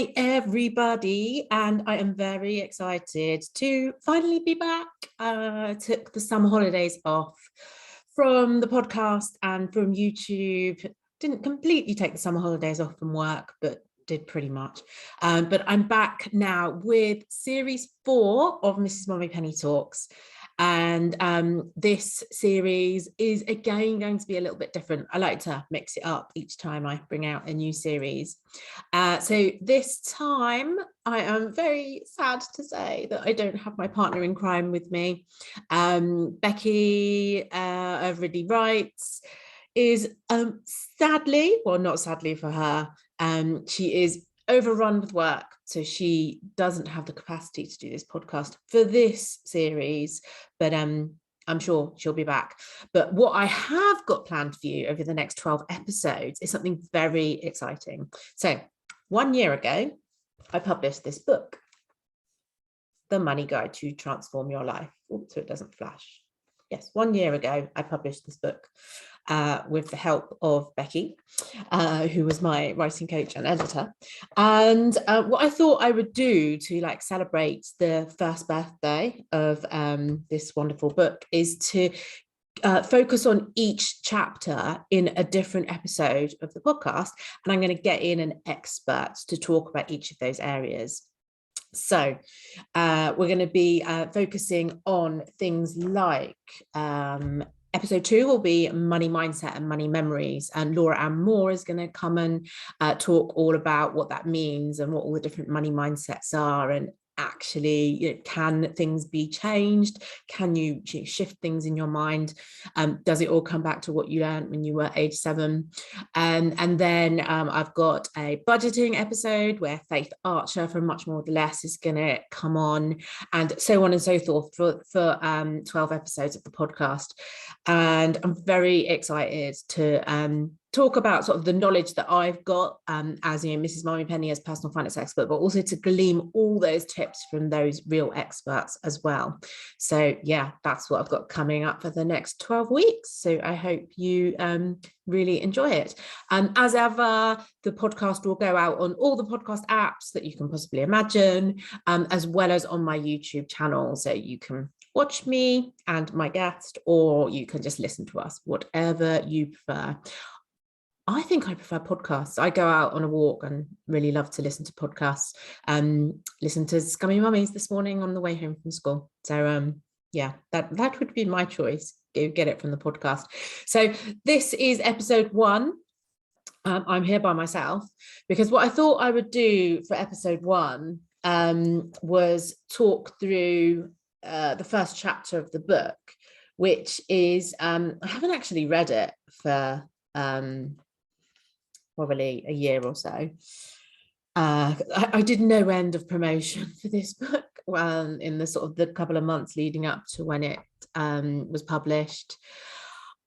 Hi everybody, and I am very excited to finally be back. I took the summer holidays off from the podcast and from YouTube. Didn't completely take the summer holidays off from work, but did pretty much. But I'm back now with series 4 of Mrs Mummypenny Talks. And this series is again going to be a little bit different. I like to mix it up each time I bring out a new series. So this time I am very sad to say that I don't have my partner in crime with me. Becky of Ridley Wrights is sadly, well, not sadly for her, she is overrun with work, so she doesn't have the capacity to do this podcast for this series, but I'm sure she'll be back. But what I have got planned for you over the next 12 episodes is something very exciting. So 1 year ago I published this book, The Money Guide to Transform Your Life. Oops, so it doesn't flash. Yes, 1 year ago I published this book with the help of Becky, who was my writing coach and editor. And what I thought I would do to celebrate the first birthday of this wonderful book is to focus on each chapter in a different episode of the podcast. And I'm going to get in an expert to talk about each of those areas. So we're going to be focusing on things like episode 2 will be money mindset and money memories, and Laura Ann Moore is going to come and talk all about what that means and what all the different money mindsets are, and actually, can things be changed? Can you shift things in your mind? Does it all come back to what you learned when you were age 7? And then I've got a budgeting episode where Faith Archer from Much More with Less is going to come on, and so on and so forth for 12 episodes of the podcast. And I'm very excited to talk about sort of the knowledge that I've got as Mrs Mummypenny as personal finance expert, but also to glean all those tips from those real experts as well. So yeah, that's what I've got coming up for the next 12 weeks. So I hope you really enjoy it. As ever, the podcast will go out on all the podcast apps that you can possibly imagine, as well as on my YouTube channel. So you can watch me and my guest, or you can just listen to us, whatever you prefer. I think I prefer podcasts. I go out on a walk and really love to listen to podcasts. Listen to Scummy Mummies this morning on the way home from school. So yeah, that would be my choice. Get it from the podcast. So this is episode 1. I'm here by myself because what I thought I would do for episode 1 was talk through the first chapter of the book, which is I haven't actually read it for probably a year or so. I did no end of promotion for this book in the sort of the couple of months leading up to when it was published.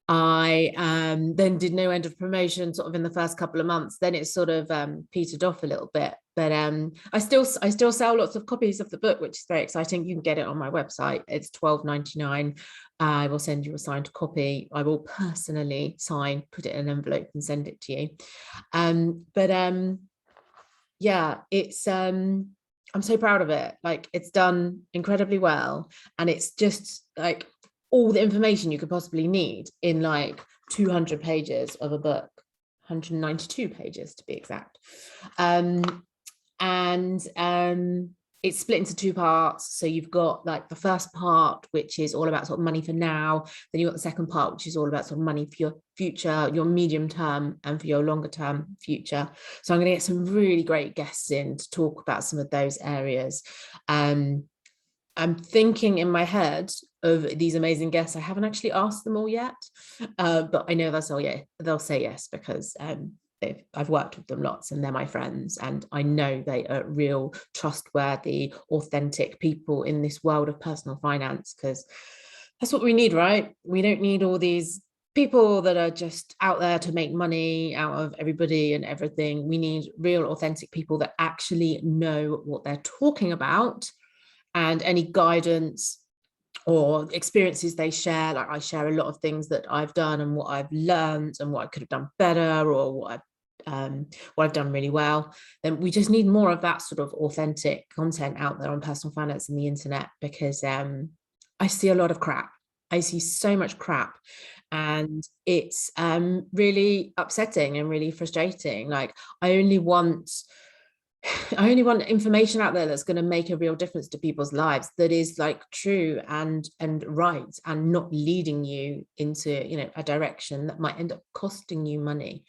I then did no end of promotion sort of in the first couple of months. Then it sort of petered off a little bit, but I still sell lots of copies of the book, which is very exciting. You can get it on my website. It's $12.99. I will send you a signed copy. I will personally sign, put it in an envelope and send it to you. Yeah, it's I'm so proud of it. It's done incredibly well, and it's just all the information you could possibly need in 200 pages of a book, 192 pages to be exact. It's split into 2 parts. So you've got the first part, which is all about sort of money for now. Then you've got the second part, which is all about sort of money for your future, your medium term, and for your longer term future. So I'm going to get some really great guests in to talk about some of those areas. I'm thinking in my head of these amazing guests. I haven't actually asked them all yet, but I know they'll say yes because I've worked with them lots and they're my friends, and I know they are real, trustworthy, authentic people in this world of personal finance, because that's what we need, right? We don't need all these people that are just out there to make money out of everybody and everything. We need real, authentic people that actually know what they're talking about, and any guidance or experiences they share. I share a lot of things that I've done and what I've learned and what I could have done better, or what I've what I've done really well. Then we just need more of that sort of authentic content out there on personal finance and the internet, because I see a lot of crap. I see so much crap, and it's really upsetting and really frustrating. Like, I only want information out there that's going to make a real difference to people's lives, that is like true and right, and not leading you into, you know, a direction that might end up costing you money.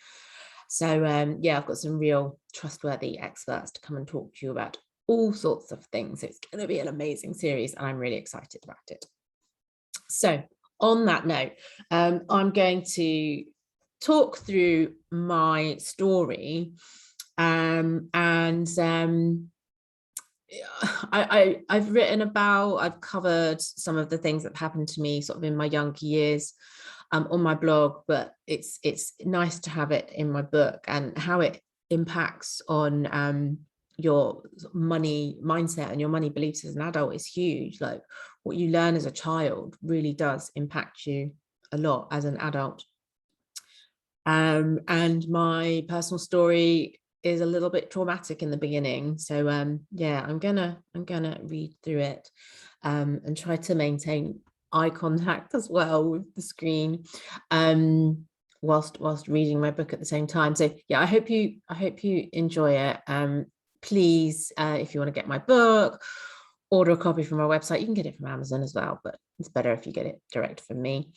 So yeah, I've got some real trustworthy experts to come and talk to you about all sorts of things. So it's going to be an amazing series, and I'm really excited about it. So on that note, I'm going to talk through my story, and I've written about, I've covered some of the things that happened to me sort of in my younger years on my blog, but it's nice to have it in my book, and how it impacts on your money mindset and your money beliefs as an adult is huge. Like, what you learn as a child really does impact you a lot as an adult. And my personal story is a little bit traumatic in the beginning, so yeah, I'm gonna read through it and try to maintain eye contact as well with the screen whilst reading my book at the same time. So yeah, I hope you enjoy it. Please, if you want to get my book, order a copy from our website. You can get it from Amazon as well, but it's better if you get it direct from me.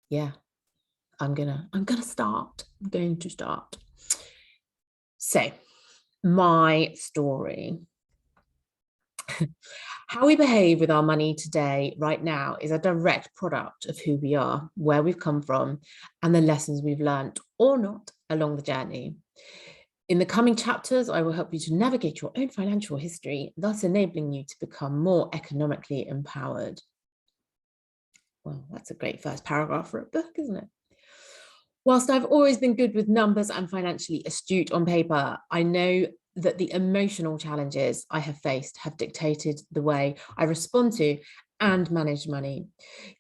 Yeah, I'm going to start. So, my story. How we behave with our money today, right now, is a direct product of who we are, where we've come from, and the lessons we've learned or not along the journey. In the coming chapters, I will help you to navigate your own financial history, thus enabling you to become more economically empowered. Well, that's a great first paragraph for a book, isn't it? Whilst I've always been good with numbers and financially astute on paper, I know that the emotional challenges I have faced have dictated the way I respond to and manage money.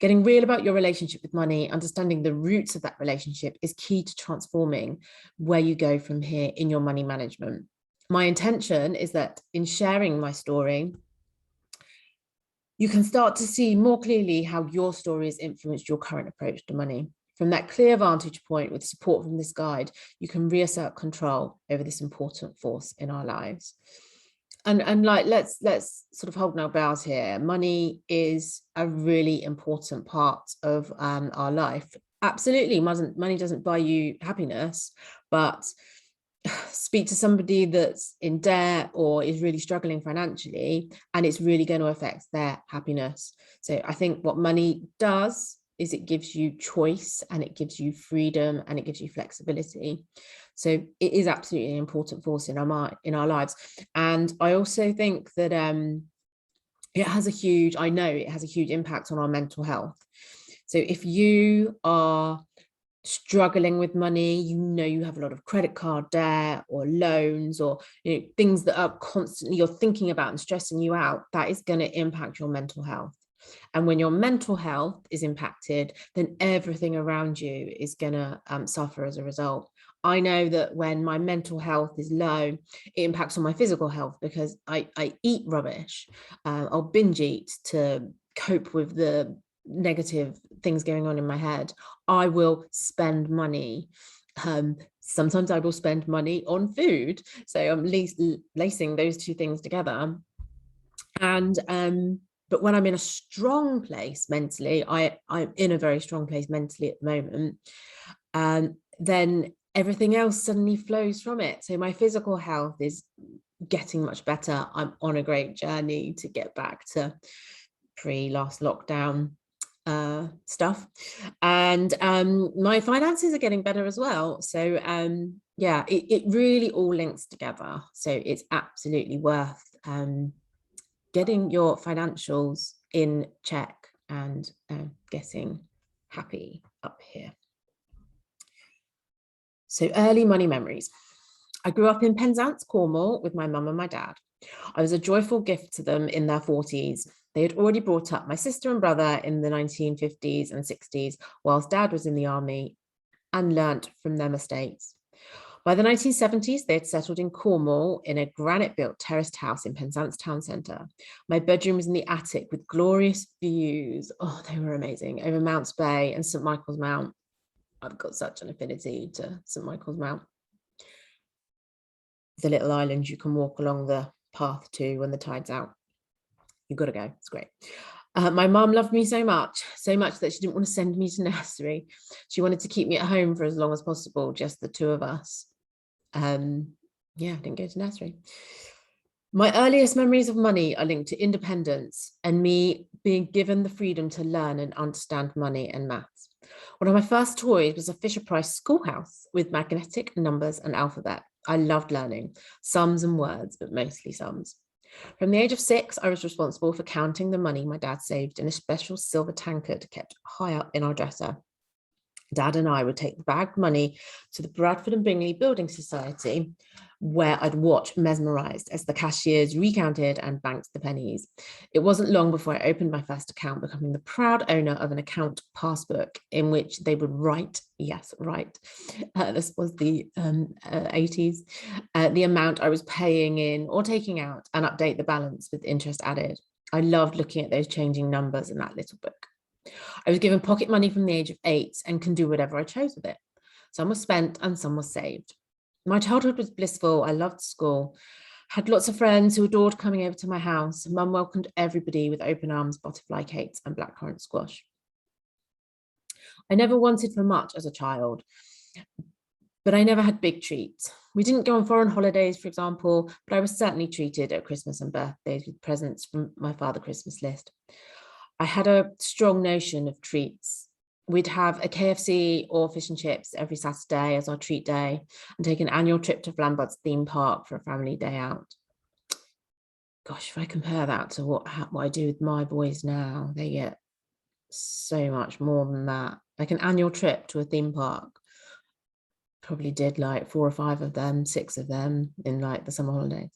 Getting real about your relationship with money, understanding the roots of that relationship, is key to transforming where you go from here in your money management. My intention is that in sharing my story, you can start to see more clearly how your story has influenced your current approach to money. From that clear vantage point, with support from this guide, you can reassert control over this important force in our lives. And like, let's sort of hold no bows here. Money is a really important part of our life. Absolutely, money doesn't buy you happiness, but speak to somebody that's in debt or is really struggling financially, and it's really going to affect their happiness. So I think what money does is it gives you choice, and it gives you freedom, and it gives you flexibility. So it is absolutely an important force in our lives. And I also think that it has a huge impact on our mental health. So if you are struggling with money, you have a lot of credit card debt or loans, or things that are constantly you're thinking about and stressing you out, that is going to impact your mental health. And when your mental health is impacted, then everything around you is going to suffer as a result. I know that when my mental health is low, it impacts on my physical health, because I eat rubbish. I'll binge eat to cope with the negative things going on in my head. I will spend money. Sometimes I will spend money on food. So I'm lacing those two things together. And but when I'm in a strong place mentally, I'm in a very strong place mentally at the moment, then everything else suddenly flows from it. So my physical health is getting much better. I'm on a great journey to get back to pre-last lockdown stuff, and my finances are getting better as well. So yeah, it really all links together. So it's absolutely worth getting your financials in check and getting happy up here. So early money memories. I grew up in Penzance, Cornwall, with my mum and my dad. I was a joyful gift to them in their 40s. They had already brought up my sister and brother in the 1950s and 60s, whilst Dad was in the army, and learnt from their mistakes. By the 1970s, they had settled in Cornwall in a granite-built terraced house in Penzance town centre. My bedroom was in the attic with glorious views. Oh, they were amazing, over Mounts Bay and St Michael's Mount. I've got such an affinity to St Michael's Mount. The little island you can walk along the path to when the tide's out. You've got to go, it's great. My mum loved me so much that she didn't want to send me to nursery. She wanted to keep me at home for as long as possible, just the two of us. Yeah, I didn't go to nursery. My earliest memories of money are linked to independence and me being given the freedom to learn and understand money and maths. One of my first toys was a Fisher-Price schoolhouse with magnetic numbers and alphabet. I loved learning sums and words, but mostly sums. From the age of 6, I was responsible for counting the money my dad saved in a special silver tankard kept high up in our dresser. Dad and I would take the bagged money to the Bradford and Bingley Building Society, where I'd watch mesmerised as the cashiers recounted and banked the pennies. It wasn't long before I opened my first account, becoming the proud owner of an account passbook in which they would write, yes, write, this was the 80s, the amount I was paying in or taking out and update the balance with interest added. I loved looking at those changing numbers in that little book. I was given pocket money from the age of 8 and can do whatever I chose with it. Some was spent and some was saved. My childhood was blissful. I loved school, had lots of friends who adored coming over to my house. Mum welcomed everybody with open arms, butterfly cakes and blackcurrant squash. I never wanted for much as a child, but I never had big treats. We didn't go on foreign holidays, for example, but I was certainly treated at Christmas and birthdays with presents from my father's Christmas list. I had a strong notion of treats. We'd have a KFC or fish and chips every Saturday as our treat day and take an annual trip to Flambard's theme park for a family day out. Gosh, if I compare that to what I do with my boys now, they get so much more than that. Like an annual trip to a theme park. Probably did like 4 or 5 of them, 6 of them in like the summer holidays.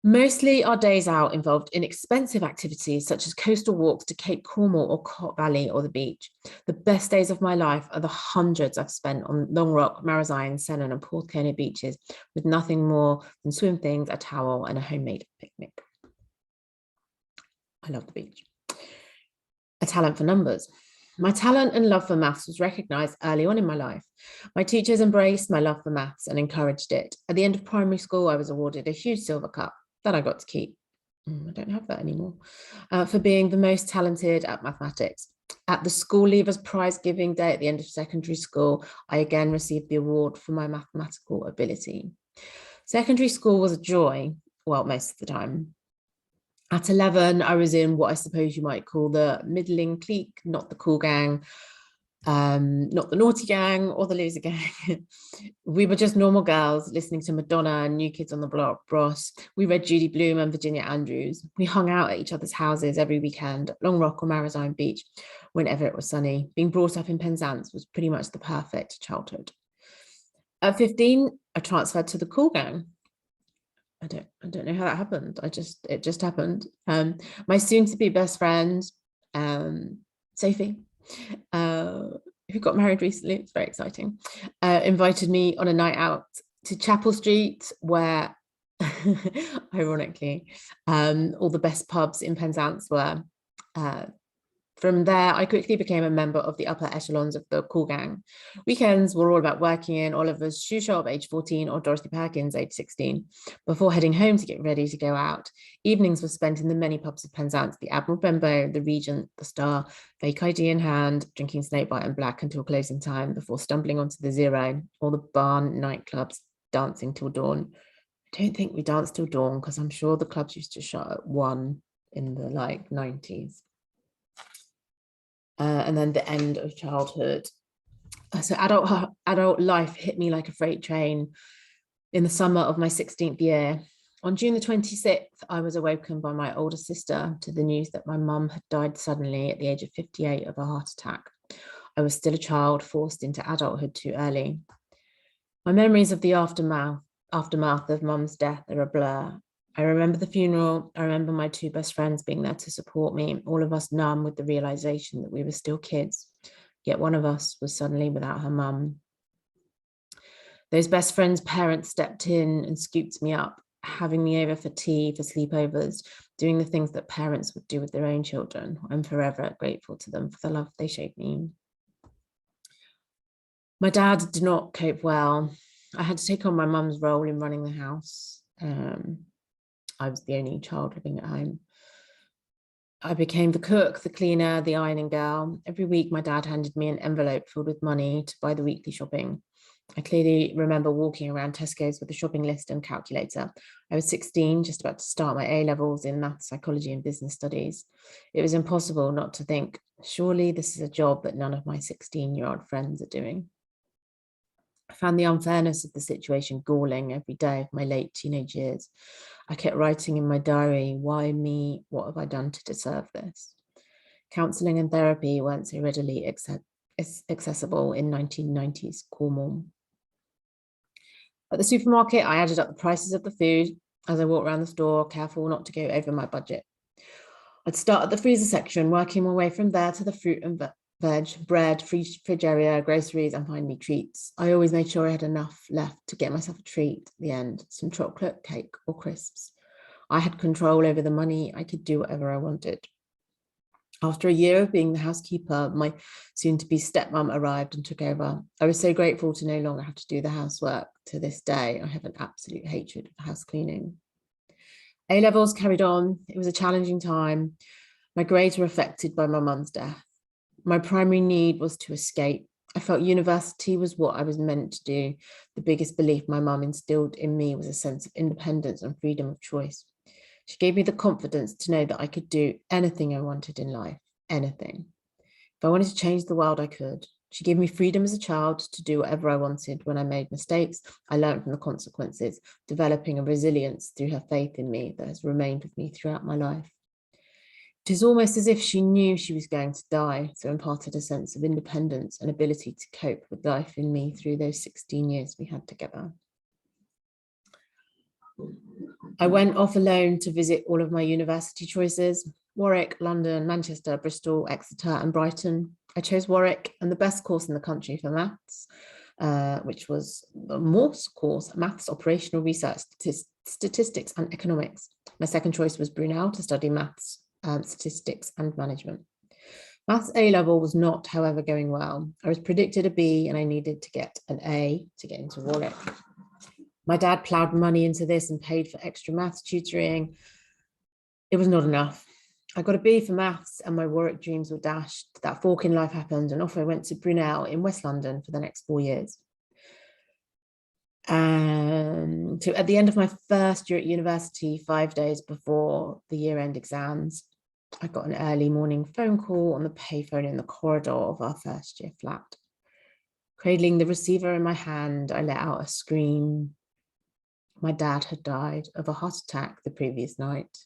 Mostly our days out involved inexpensive activities such as coastal walks to Cape Cornwall or Cot Valley or the beach. The best days of my life are the hundreds I've spent on Long Rock, Marizine, Sennan and Porthcurno beaches with nothing more than swim things, a towel and a homemade picnic. I love the beach. A talent for numbers. My talent and love for maths was recognised early on in my life. My teachers embraced my love for maths and encouraged it. At the end of primary school, I was awarded a huge silver cup that I got to keep. I don't have that anymore, for being the most talented at mathematics. At the school leavers prize giving day at the end of secondary school, I again received the award for my mathematical ability. Secondary school was a joy, well, most of the time. At 11, I was in what I suppose you might call the middling clique, not the cool gang, not the naughty gang or the loser gang. We were just normal girls listening to Madonna and New Kids on the Block, Bros. We read Judy Blume and Virginia Andrews. We hung out at each other's houses every weekend, at Long Rock or Marizine Beach, whenever it was sunny. Being brought up in Penzance was pretty much the perfect childhood. At 15, I transferred to the cool gang. I don't know how that happened. It just happened. My soon-to-be best friend, Sophie, who got married recently, it's very exciting, invited me on a night out to Chapel Street, where, ironically, all the best pubs in Penzance were. From there, I quickly became a member of the upper echelons of the cool gang. Weekends were all about working in Oliver's shoe shop, age 14, or Dorothy Perkins, age 16, before heading home to get ready to go out. Evenings were spent in the many pubs of Penzance, the Admiral Benbow, the Regent, the Star, fake ID in hand, drinking Snakebite and Black until closing time, before stumbling onto the Zero, or the barn nightclubs, dancing till dawn. I don't think we danced till dawn, because I'm sure the clubs used to shut at 1 in the 90s. And then the end of childhood. So adult life hit me like a freight train in the summer of my 16th year. On June the 26th, I was awoken by my older sister to the news that my mum had died suddenly at the age of 58 of a heart attack. I was still a child, forced into adulthood too early. My memories of the aftermath of mum's death are a blur. I remember the funeral. I remember my two best friends being there to support me, all of us numb with the realization that we were still kids, yet one of us was suddenly without her mum. Those best friends' parents stepped in and scooped me up, having me over for tea, for sleepovers, doing the things that parents would do with their own children. I'm forever grateful to them for the love they showed me. My dad did not cope well. I had to take on my mum's role in running the house. I was the only child living at home. I became the cook, the cleaner, the ironing girl. Every week, my dad handed me an envelope filled with money to buy the weekly shopping. I clearly remember walking around Tesco's with a shopping list and calculator. I was 16, just about to start my A-levels in maths, psychology, and business studies. It was impossible not to think, surely this is a job that none of my 16-year-old friends are doing. I found the unfairness of the situation galling every day of my late teenage years. I kept writing in my diary, why me? What have I done to deserve this? Counselling and therapy weren't so readily accessible in 1990s Cornwall. At the supermarket, I added up the prices of the food as I walked around the store, careful not to go over my budget. I'd start at the freezer section, working my way from there to the fruit and veg, bread, fridge area, groceries, and find me treats. I always made sure I had enough left to get myself a treat at the end, some chocolate, cake, or crisps. I had control over the money. I could do whatever I wanted. After a year of being the housekeeper, my soon-to-be stepmom arrived and took over. I was so grateful to no longer have to do the housework. To this day, I have an absolute hatred of house cleaning. A-levels carried on. It was a challenging time. My grades were affected by my mum's death. My primary need was to escape. I felt university was what I was meant to do. The biggest belief my mum instilled in me was a sense of independence and freedom of choice. She gave me the confidence to know that I could do anything I wanted in life, anything. If I wanted to change the world, I could. She gave me freedom as a child to do whatever I wanted. When I made mistakes, I learned from the consequences, developing a resilience through her faith in me that has remained with me throughout my life. It is almost as if she knew she was going to die, so imparted a sense of independence and ability to cope with life in me through those 16 years we had together. I went off alone to visit all of my university choices: Warwick, London, Manchester, Bristol, Exeter, and Brighton. I chose Warwick and the best course in the country for maths, which was the Morse course, Maths, Operational Research, Statistics and Economics. My second choice was Brunel to study maths, statistics and management. Maths A-level was not, however, going well. I was predicted a B and I needed to get an A to get into Warwick. My dad ploughed money into this and paid for extra maths tutoring. It was not enough. I got a B for maths and my Warwick dreams were dashed. That fork in life happened and off I went to Brunel in West London for the next 4 years. So at the end of my first year at university, 5 days before the year-end exams, I got an early morning phone call on the payphone in the corridor of our first year flat. Cradling the receiver in my hand, I let out a scream. My dad had died of a heart attack the previous night.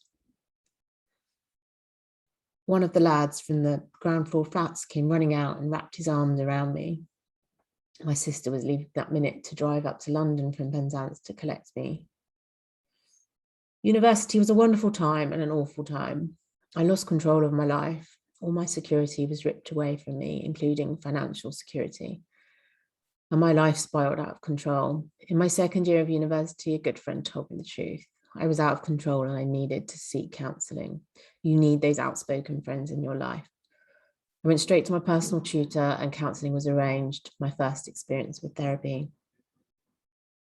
One of the lads from the ground floor flats came running out and wrapped his arms around me. My sister was leaving that minute to drive up to London from Penzance to collect me. University was a wonderful time and an awful time. I lost control of my life. All my security was ripped away from me, including financial security. And my life spiraled out of control. In my second year of university, a good friend told me the truth. I was out of control and I needed to seek counselling. You need those outspoken friends in your life. I went straight to my personal tutor and counselling was arranged, my first experience with therapy.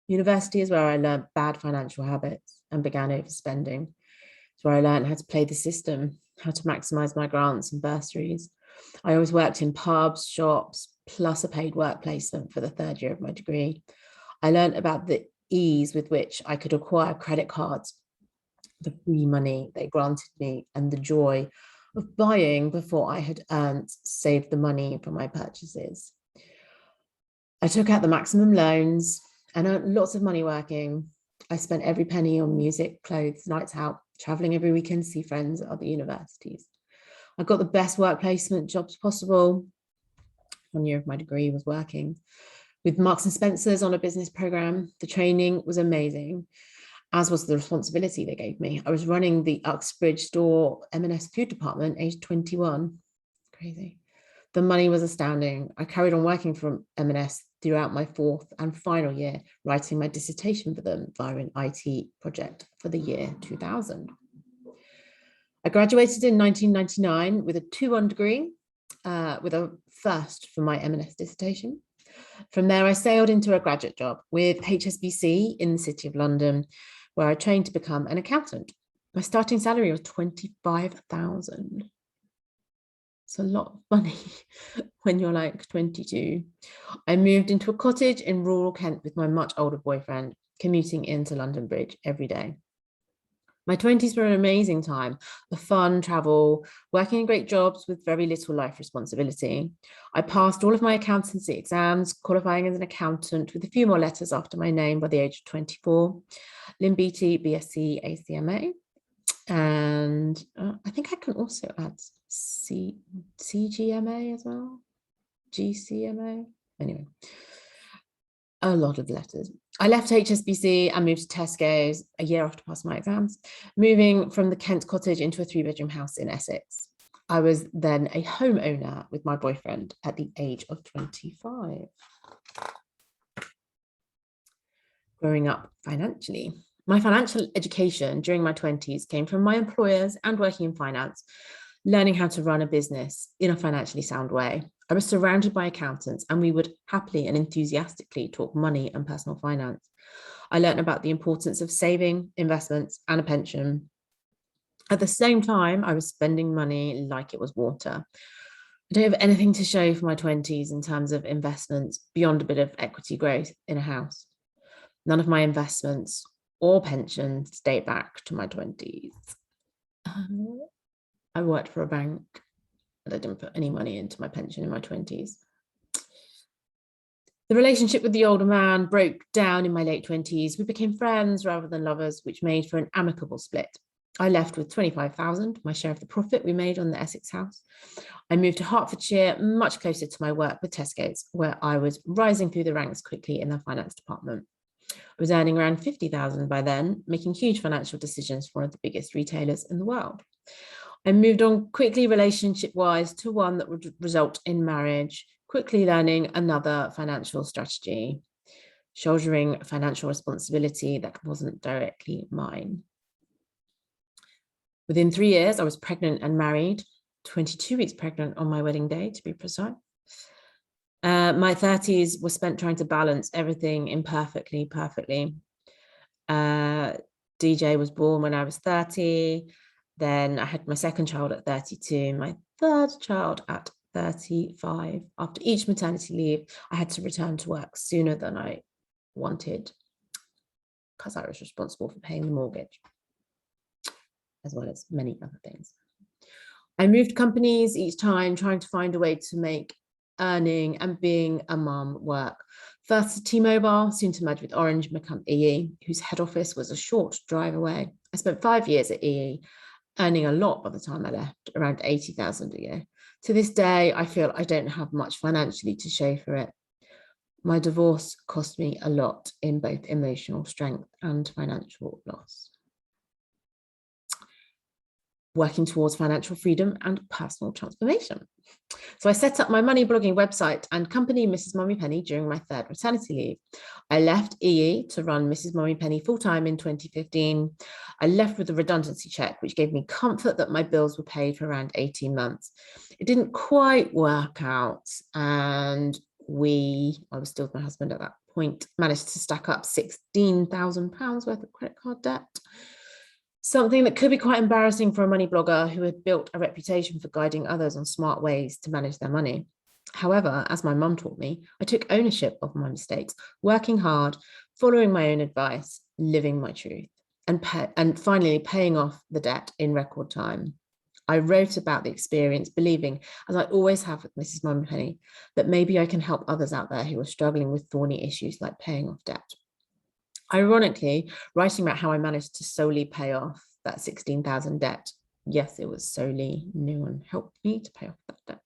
University is where I learned bad financial habits and began overspending. It's where I learned how to play the system, how to maximise my grants and bursaries. I always worked in pubs, shops, plus a paid work placement for the third year of my degree. I learned about the ease with which I could acquire credit cards, the free money they granted me, and the joy of buying before I had saved the money for my purchases. I took out the maximum loans and earned lots of money working. I spent every penny on music, clothes, nights out, traveling every weekend to see friends at other universities. I got the best work placement jobs possible. 1 year of my degree was working with Marks and Spencer's on a business program. The training was amazing. as was the responsibility they gave me. I was running the Uxbridge store M&S food department, aged 21. Crazy. The money was astounding. I carried on working for M&S throughout my fourth and final year, writing my dissertation for them via an IT project for the year 2000. I graduated in 1999 with a 2-1 degree, with a first for my M&S dissertation. From there, I sailed into a graduate job with HSBC in the City of London, where I trained to become an accountant. My starting salary was 25,000. It's a lot of money when you're like 22. I moved into a cottage in rural Kent with my much older boyfriend, commuting into London Bridge every day. My 20s were an amazing time of fun, travel, working in great jobs with very little life responsibility. I passed all of my accountancy exams, qualifying as an accountant with a few more letters after my name by the age of 24, LIMBT, BSc, ACMA. And I think I can also add CGMA as well, GCMA. Anyway, a lot of letters. I left HSBC and moved to Tesco's a year after passing my exams, moving from the Kent cottage into a 3-bedroom house in Essex. I was then a homeowner with my boyfriend at the age of 25. Growing up financially. My financial education during my 20s came from my employers and working in finance, learning how to run a business in a financially sound way. I was surrounded by accountants, and we would happily and enthusiastically talk money and personal finance. I learned about the importance of saving, investments, and a pension. At the same time, I was spending money like it was water. I don't have anything to show for my 20s in terms of investments beyond a bit of equity growth in a house. None of my investments or pensions date back to my 20s. I worked for a bank, but I didn't put any money into my pension in my 20s. The relationship with the older man broke down in my late 20s. We became friends rather than lovers, which made for an amicable split. I left with 25,000, my share of the profit we made on the Essex house. I moved to Hertfordshire, much closer to my work with Tesco's, where I was rising through the ranks quickly in the finance department. I was earning around 50,000 by then, making huge financial decisions for one of the biggest retailers in the world. I moved on quickly relationship-wise to one that would result in marriage, quickly learning another financial strategy, shouldering financial responsibility that wasn't directly mine. Within 3 years, I was pregnant and married, 22 weeks pregnant on my wedding day, to be precise. My 30s were spent trying to balance everything imperfectly, perfectly. DJ was born when I was 30. Then I had my second child at 32, my third child at 35. After each maternity leave, I had to return to work sooner than I wanted because I was responsible for paying the mortgage, as well as many other things. I moved companies each time, trying to find a way to make earning and being a mum work. First to T-Mobile, soon to merge with Orange and become EE, whose head office was a short drive away. I spent 5 years at EE, earning a lot by the time I left, around 80,000 a year. To this day, I feel I don't have much financially to show for it. My divorce cost me a lot in both emotional strength and financial loss. Working towards financial freedom and personal transformation. So I set up my money blogging website and company, Mrs Mummypenny, during my third maternity leave. I left EE to run Mrs Mummypenny full-time in 2015. I left with a redundancy check, which gave me comfort that my bills were paid for around 18 months. It didn't quite work out, and I was still with my husband at that point, managed to stack up £16,000 worth of credit card debt. Something that could be quite embarrassing for a money blogger who had built a reputation for guiding others on smart ways to manage their money. However, as my mum taught me, I took ownership of my mistakes, working hard, following my own advice, living my truth, and finally paying off the debt in record time. I wrote about the experience, believing, as I always have with Mrs Mummypenny, that maybe I can help others out there who are struggling with thorny issues like paying off debt. Ironically, writing about how I managed to solely pay off that 16,000 debt. Yes, it was solely, no one helped me to pay off that debt.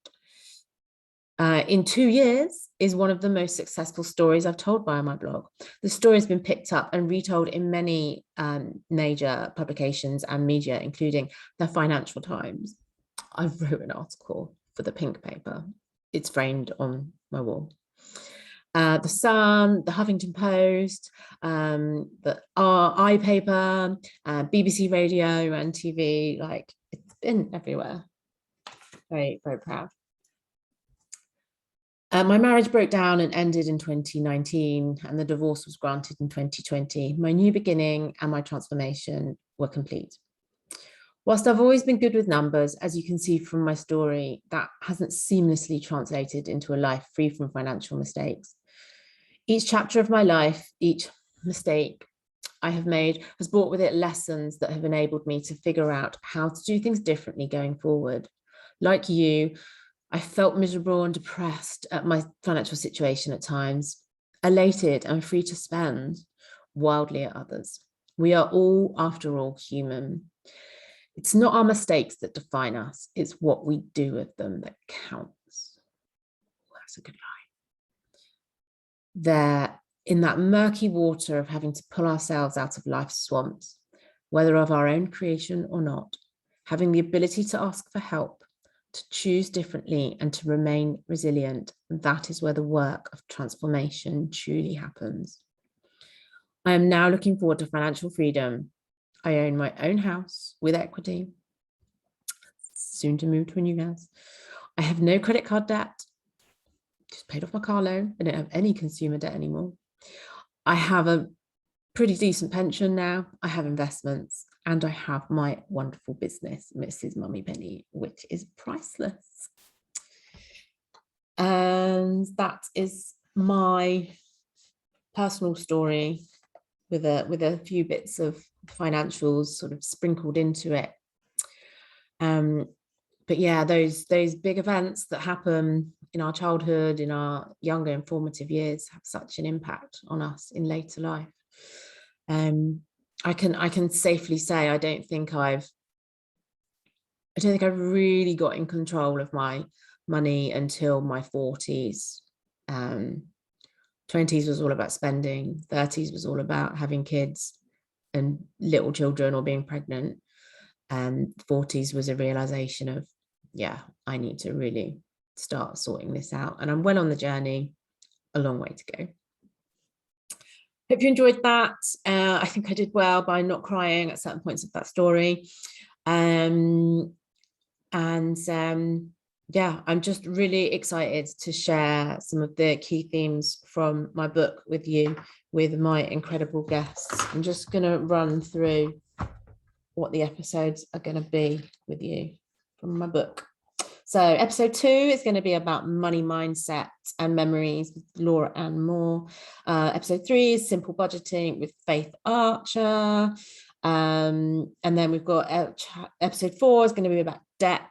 in 2 years is one of the most successful stories I've told via my blog. The story has been picked up and retold in many major publications and media, including the Financial Times. I wrote an article for the pink paper. It's framed on my wall. The Sun, the Huffington Post, the iPaper, BBC Radio and TV, like it's been everywhere. Very, very proud. My marriage broke down and ended in 2019, and the divorce was granted in 2020. My new beginning and my transformation were complete. Whilst I've always been good with numbers, as you can see from my story, that hasn't seamlessly translated into a life free from financial mistakes. Each chapter of my life, each mistake I have made has brought with it lessons that have enabled me to figure out how to do things differently going forward. Like you, I felt miserable and depressed at my financial situation at times, elated and free to spend wildly at others. We are all, after all, human. It's not our mistakes that define us, it's what we do with them that counts. That's a good line. There, in that murky water of having to pull ourselves out of life's swamps, whether of our own creation or not, having the ability to ask for help, to choose differently and to remain resilient, that is where the work of transformation truly happens. I am now looking forward to financial freedom. I own my own house with equity, soon to move to a new house. I have no credit card debt, just paid off my car loan. I don't have any consumer debt anymore. I have a pretty decent pension now. I have investments. And I have my wonderful business, Mrs Mummypenny, which is priceless. And that is my personal story with a few bits of financials sort of sprinkled into it. But yeah, those big events that happen in our childhood, in our younger and formative years, have such an impact on us in later life. I can safely say I don't think I've really got in control of my money until my 40s. 20s was all about spending, 30s was all about having kids and little children or being pregnant. 40s was a realization of, yeah, I need to really start sorting this out. And I'm well on the journey, a long way to go. Hope you enjoyed that. I think I did well by not crying at certain points of that story. Yeah, I'm just really excited to share some of the key themes from my book with you, with my incredible guests. I'm just going to run through what the episodes are going to be with you from my book. So episode 2 is going to be about money mindset and memories with Laura Ann Moore. Episode 3 is simple budgeting with Faith Archer. And then we've got episode 4 is going to be about debt.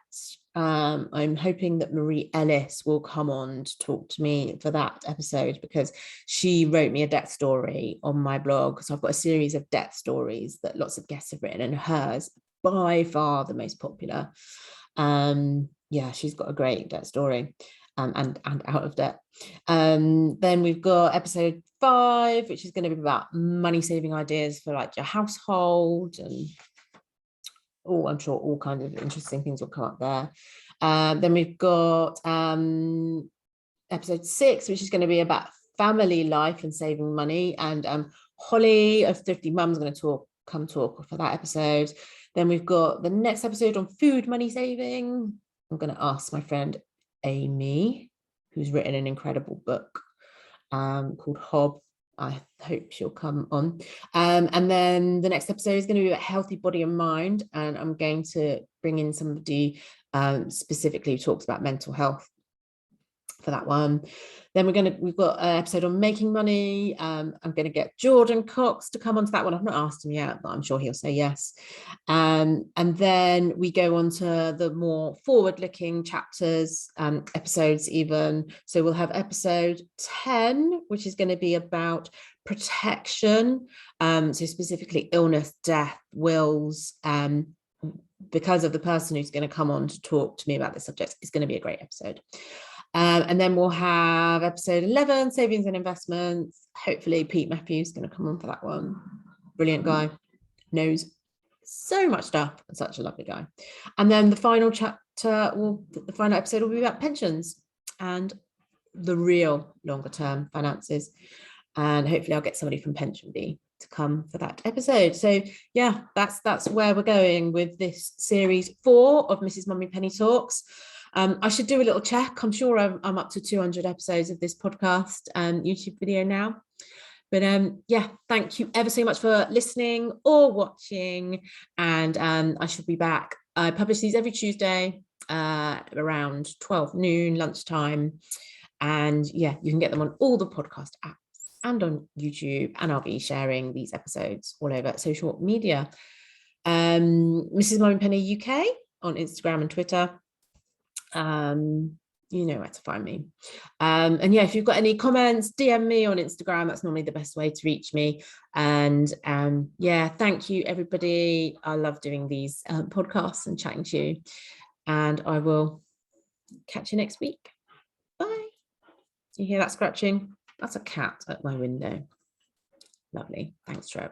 I'm hoping that Marie Ellis will come on to talk to me for that episode, because she wrote me a debt story on my blog. So I've got a series of debt stories that lots of guests have written, and hers by far the most popular. Yeah, she's got a great debt story, and out of debt. Then we've got episode 5, which is going to be about money saving ideas for like your household, and I'm sure all kinds of interesting things will come up there. Then we've got episode 6, which is going to be about family life and saving money, and Holly of Thrifty Mum is going to come talk for that episode. Then we've got the next episode on food money saving. I'm going to ask my friend Amy, who's written an incredible book called Hob. I hope she'll come on. And then the next episode is going to be about healthy body and mind. And I'm going to bring in somebody specifically who talks about mental health for that one. Then we've got an episode on making money. I'm going to get Jordan Cox to come onto that one. I've not asked him yet, but I'm sure he'll say yes. And then we go on to the more forward-looking chapters, episodes even. So we'll have episode 10, which is going to be about protection. So specifically illness, death, wills, because of the person who's going to come on to talk to me about this subject. It's going to be a great episode. And then we'll have episode 11, savings and investments. Hopefully Pete Matthews is going to come on for that one. Brilliant guy, knows so much stuff, and such a lovely guy. And then the final chapter, the final episode will be about pensions and the real longer term finances. And hopefully I'll get somebody from Pension Bee to come for that episode. So yeah, that's where we're going with this series 4 of Mrs Mummypenny Talks. I should do a little check. I'm sure I'm up to 200 episodes of this podcast and YouTube video now. But yeah, thank you ever so much for listening or watching. And I should be back. I publish these every Tuesday around 12 noon, lunchtime. And yeah, you can get them on all the podcast apps and on YouTube. And I'll be sharing these episodes all over social media. Mrs Mummypenny UK on Instagram and Twitter. You know where to find me. And yeah, if you've got any comments, DM me on Instagram. That's normally the best way to reach me. And yeah, thank you, everybody. I love doing these podcasts and chatting to you. And I will catch you next week. Bye. Do you hear that scratching? That's a cat at my window. Lovely. Thanks, Trev.